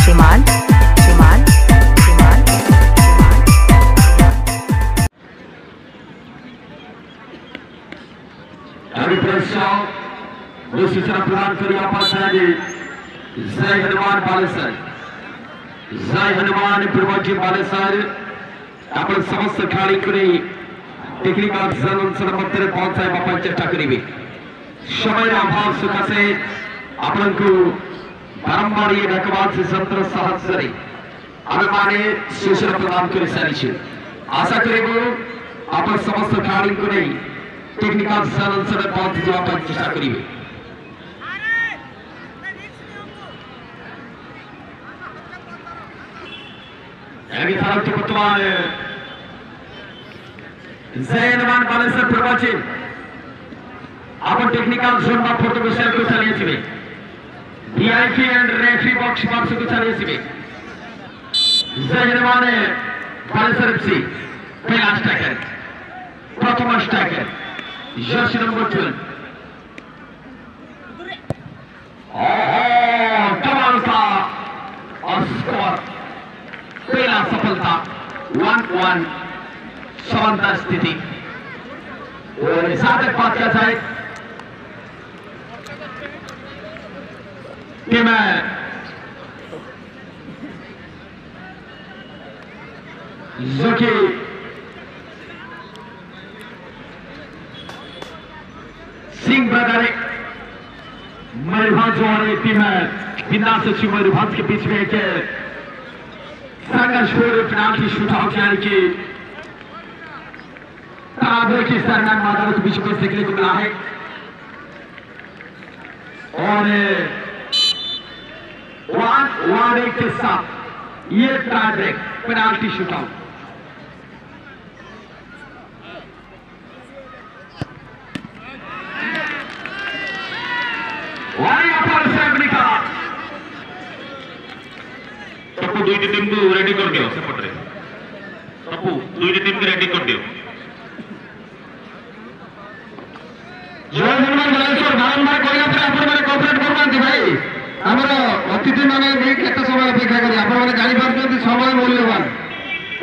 श्रीमान श्रीमान श्रीमान सूचना प्रदान करी जय हनुमान बालेसर जय हनुमान प्रभु बालेसर आपण समस्त खेळाडू को टेक्निकल जन मध्य पहुंचाई चेष्टा करेंगे समय अभाव सकाशे आपण को बारंबार ये डाकबाज से सत्र साहस आम मैंने सूचना प्रदान कर सारी आशा करेंगे आप समस्त खेळाडू को टेक्निकल जन पहुंच जावाई चेष्टा करेंगे वर्तमान जय हनुमान बालेसर प्रवाचिन आपण टेक्निकल जोन में फोटो विषय को चलिए VIP and referee box box को चलिए जय हनुमान बालेसर एफसी पहला स्ट्राइकर प्रथम स्ट्राइकर जर्सी नंबर 12 कमाल का स्कोर पहला सफलता 1-1 समानता स्थिति और साधक बात क्या था कि मैं जो कि सिंह ब्रदर मयूरभंज वाली टीम है बिना सचिव मयूरभंज के बीच में एक संघर्ष पेनाल्टी शूट आउट यानी कि की दरमियान मैदानों के बीच में देखने को मिला है और वार्ड के साथ ये tie break penalty shootout तपु दुईटी टीम को रेडी कर दियो सेपटे तपु दुईटी टीम को रेडी कर दियो जय हनुमान बालेश्वर बारंबार कहला पर आपण माने कोऑपरेट करबांती भाई हमर अतिथि माने भी केते समय अपेक्षा करी आपण माने जानि पारछथि समय मूल्यवान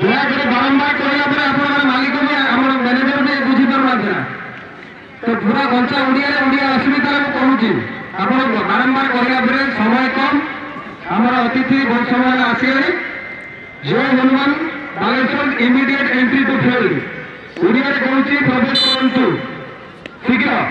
दया करे बारंबार कहला पर आपण माने मालिक भी हमर मैनेजर भी बुझी परबांती ना तो पूरा गंचा उड़िया असुविधा को कहूची आपण बारंबार कहला पर समय कम हमारा अतिथि बहुत समय आसिए जय Hanuman Baleshwar immediate entry to field Odia कहूँ प्रवेश करूँ शीघ्र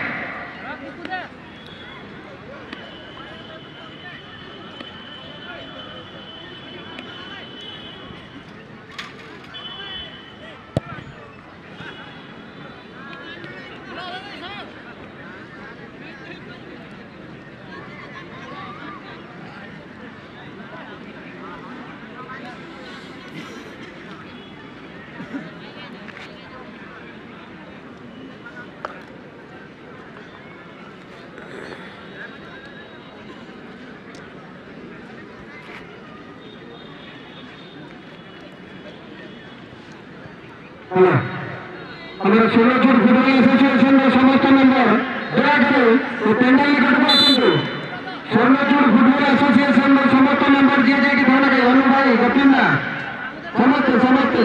हमारे सोलापुर फुटबॉल एसोसिएशन समस्त मेंबर दयाकर पेंडल निकट को आसतु सोलापुर फुटबॉल एसोसिएशन समस्त मेंबर जी जी ध्यान रखे अनु भाई गोपिंदा समस्त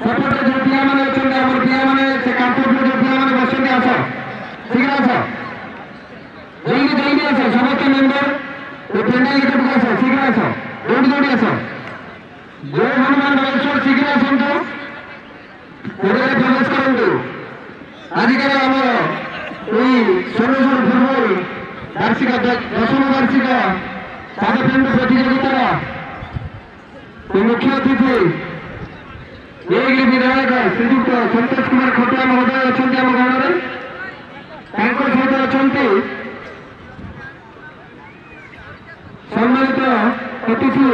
सपोर्ट जो पिया मैंने अच्छा पिया मैंने से कांपुर जो पिया मैंने बस आस शीघ्र आस जल्दी आस समस्त मेंबर पेंडल निकट को आस शीघ्र आस दौड़ी आस जय हनुमान बालेश्वर शीघ्र आसतु प्रवेश करूँ आजिकल आम सोलर फुटबॉल वार्षिक 10ম वार्षिक पादपिंड प्रतियोगितार मुख्य अतिथि विधायक श्रीजुक्त संतोष कुमार खटुआ महोदय अच्छा आम गाँव में सहित अच्छा सम्मानित अतिथि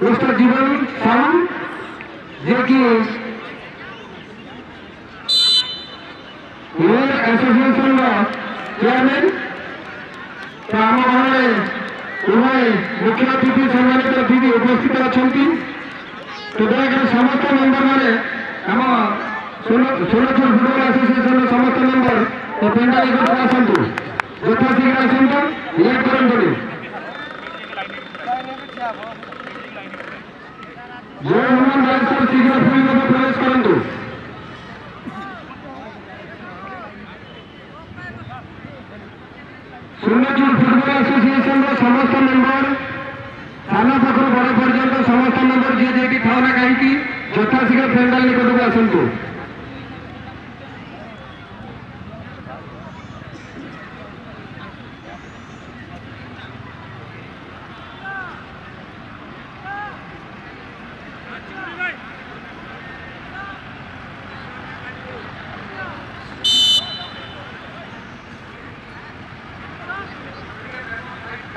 मिस्टर जीवन साहू जे कि एसोसिएशन चेयरमैन आम गाँव उभय मुख्य अतिथि सम्मानित अतिथि उपस्थित अच्छा तो दयाकर समस्त मेंबर मैंने आम सोलापुर फुटबॉल एसोसिएशन समस्त मेंबर पेंडा निकट आसतु यथाशीघ्र आसतु लेट करूँ ଜୟ ହନୁମାନ ବାଲେଶ୍ୱର ଶୀଘ୍ର ଫିଲ୍ଡରେ ପ୍ରବେଶ କରନ୍ତୁ। ସୁନ୍ଦରଚୂଡ଼ ଫୁଟବଲ ଆସୋସିଏସନର ସମସ୍ତ ମେମ୍ବର ସାନ ପାଖରୁ ବଡ଼ ପର୍ଯ୍ୟନ୍ତ ସମସ୍ତ ମେମ୍ବର ଯିଏ ଯିଏକି ଥାଉ ନା କାହିଁକି ଯଥାଶୀଘ୍ର ପେଣ୍ଡାଲ ନିକଟକୁ ଆସନ୍ତୁ।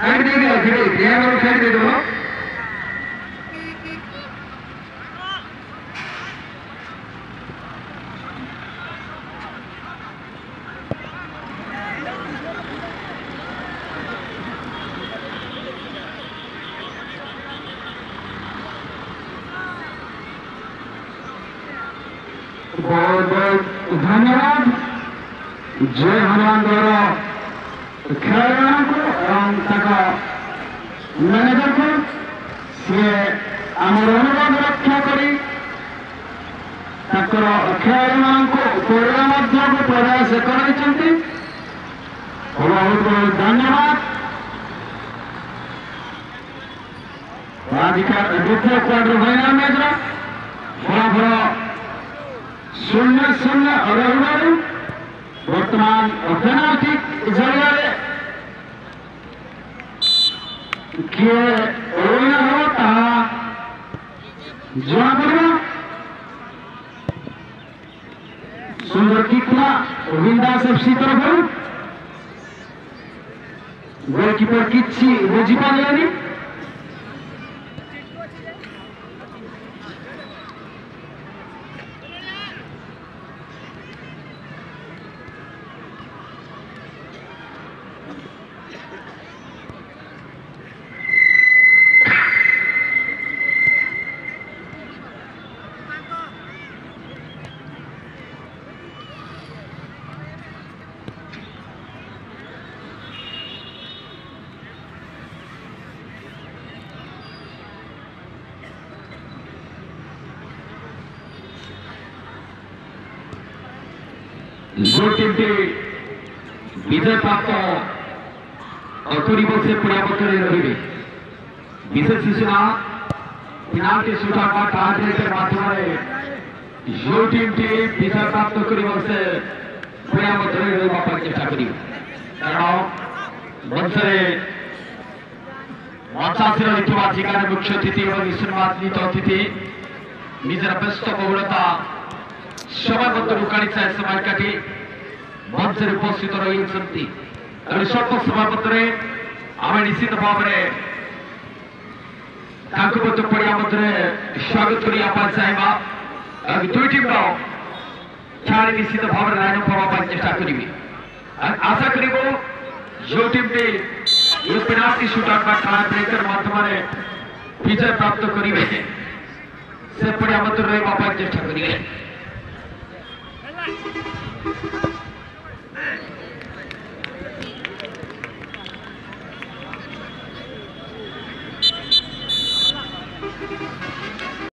साइड दे दो धीरे धीरे साइड दे दो। बहुत बहुत धन्यवाद। जय हनुमान द्वारा खेलाड़ी को एवं मैनेजर को सी आमर अनुरोध रक्षा करी खेलाड़ी मान को प्रयास कर बहुत बहुत धन्यवाद। आजिकार द्वितीय क्वार्टर फाइनाल मैच फलाफल 0-0 रही बर्तमान पेनाल्टी जरिए किए विनर हो जना पड़ा। सुंदर कितना विंदास एफसी तरफ गोलकीपर किसी बुझी पारे जो टीमटी विजय प्राप्त से पड़ापत्र रही विशेष सूचना पेनाल्टी शूटआउट टाई ब्रेकर माध्यम जो टीमटी विजय प्राप्त से पड़ापत्र रही चेष्टा कर कारण मंचरे मंचासीन अधिकार मुख्य अतिथि और सम्मानित अतिथि निजर व्यस्त बहुलता समय मध्य काढ़ी समय काटी मंच उपस्थित रही स्वल्प समय मध्य आम निश्चित भाव पड़िया मध्य स्वागत करने चाहवा दुई टीम खेल निश्चित भाव लाइन अप हाँपाई चेष्टा करी आशा कर जो टीमटी पेनाल्टी शूटआउट टाई ब्रेकर माध्यम विजय प्राप्त करेंगे से पड़िया मध्य रही चेष्टा करेंगे।